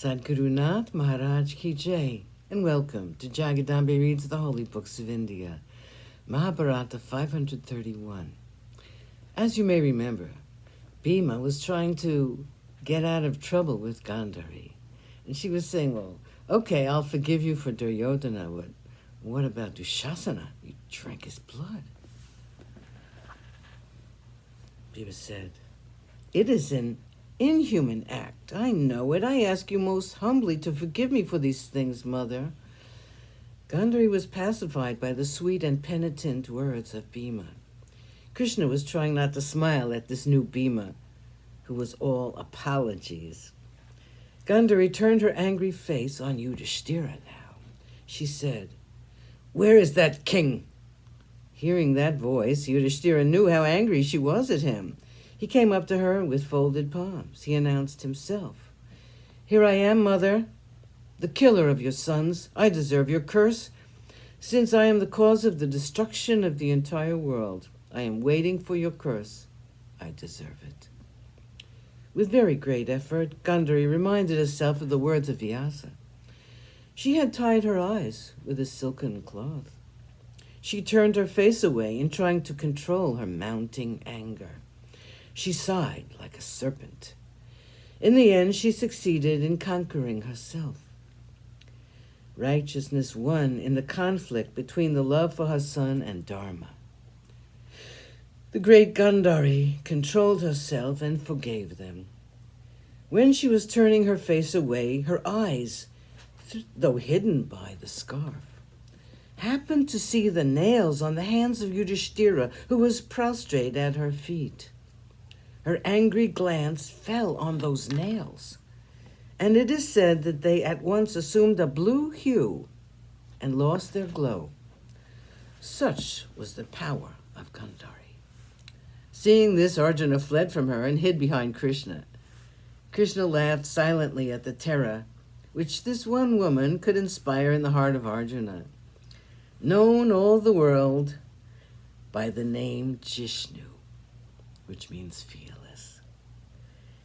Sadhguru Nath Maharaj Ki Jai, and welcome to Jagadambe Reads the Holy Books of India, Mahabharata531. As you may remember, Bhima was trying to get out of trouble with Gandhari, and she was saying, well, okay, I'll forgive you for Duryodhana, but what about Dushasana? You drank his blood. Bhima said, it is an inhuman act. I know it. I ask you most humbly to forgive me for these things, mother. Gandhari was pacified by the sweet and penitent words of Bhima. Krishna was trying not to smile at this new Bhima, who was all apologies. Gandhari turned her angry face on Yudhishthira now. She said, where is that king? Hearing that voice, Yudhishthira knew how angry she was at him. He came up to her with folded palms. He announced himself. Here I am, mother, the killer of your sons. I deserve your curse. Since I am the cause of the destruction of the entire world, I am waiting for your curse. I deserve it. With very great effort, Gandhari reminded herself of the words of Vyasa. She had tied her eyes with a silken cloth. She turned her face away in trying to control her mounting anger. She sighed like a serpent. In the end, she succeeded in conquering herself. Righteousness won in the conflict between the love for her son and Dharma. The great Gandhari controlled herself and forgave them. When she was turning her face away, her eyes, though hidden by the scarf, happened to see the nails on the hands of Yudhishthira, who was prostrate at her feet. Her angry glance fell on those nails, and it is said that they at once assumed a blue hue and lost their glow. Such was the power of Gandhari. Seeing this, Arjuna fled from her and hid behind Krishna. Krishna laughed silently at the terror which this one woman could inspire in the heart of Arjuna, known all the world by the name Jishnu, which means fearless.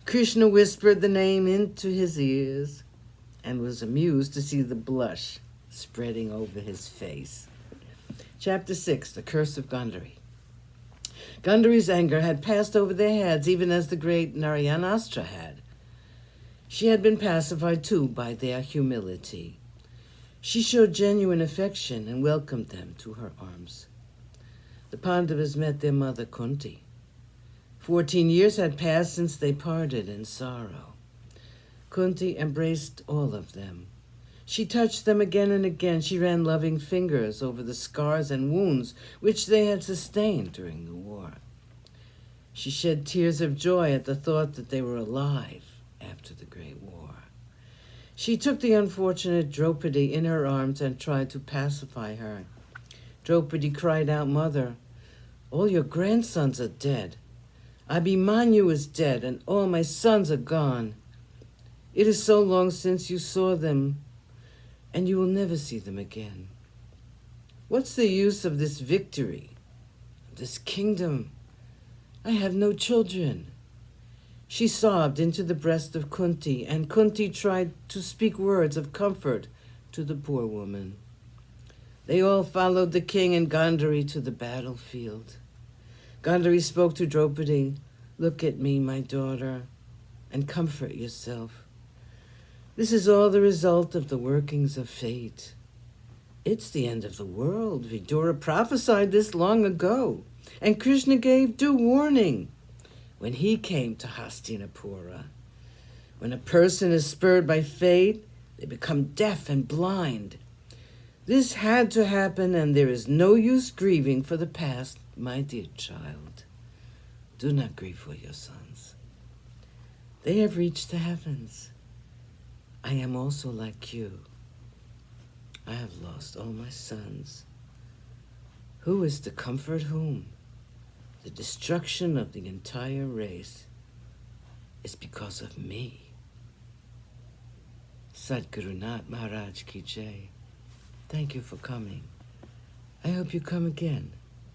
Krishna whispered the name into his ears and was amused to see the blush spreading over his face. Chapter 6, The Curse of Gandhari. Gandhari's anger had passed over their heads, even as the great Narayanastra had. She had been pacified, too, by their humility. She showed genuine affection and welcomed them to her arms. The Pandavas met their mother Kunti. 14 years had passed since they parted in sorrow. Kunti embraced all of them. She touched them again and again. She ran loving fingers over the scars and wounds which they had sustained during the war. She shed tears of joy at the thought that they were alive after the Great War. She took the unfortunate Draupadi in her arms and tried to pacify her. Draupadi cried out, Mother, all your grandsons are dead. Abhimanyu is dead, and all my sons are gone. It is so long since you saw them, and you will never see them again. What's the use of this victory, this kingdom? I have no children. She sobbed into the breast of Kunti, and Kunti tried to speak words of comfort to the poor woman. They all followed the king and Gandhari to the battlefield. Gandhari spoke to Draupadi, look at me, my daughter, and comfort yourself. This is all the result of the workings of fate. It's the end of the world. Vidura prophesied this long ago, and Krishna gave due warning when he came to Hastinapura. When a person is spurred by fate, they become deaf and blind. This had to happen, and there is no use grieving for the past, my dear child. Do not grieve for your sons. They have reached the heavens. I am also like you. I have lost all my sons. Who is to comfort whom? The destruction of the entire race is because of me. Sadhguru Nath Maharaj Ki Jai. Thank you for coming. I hope you come again.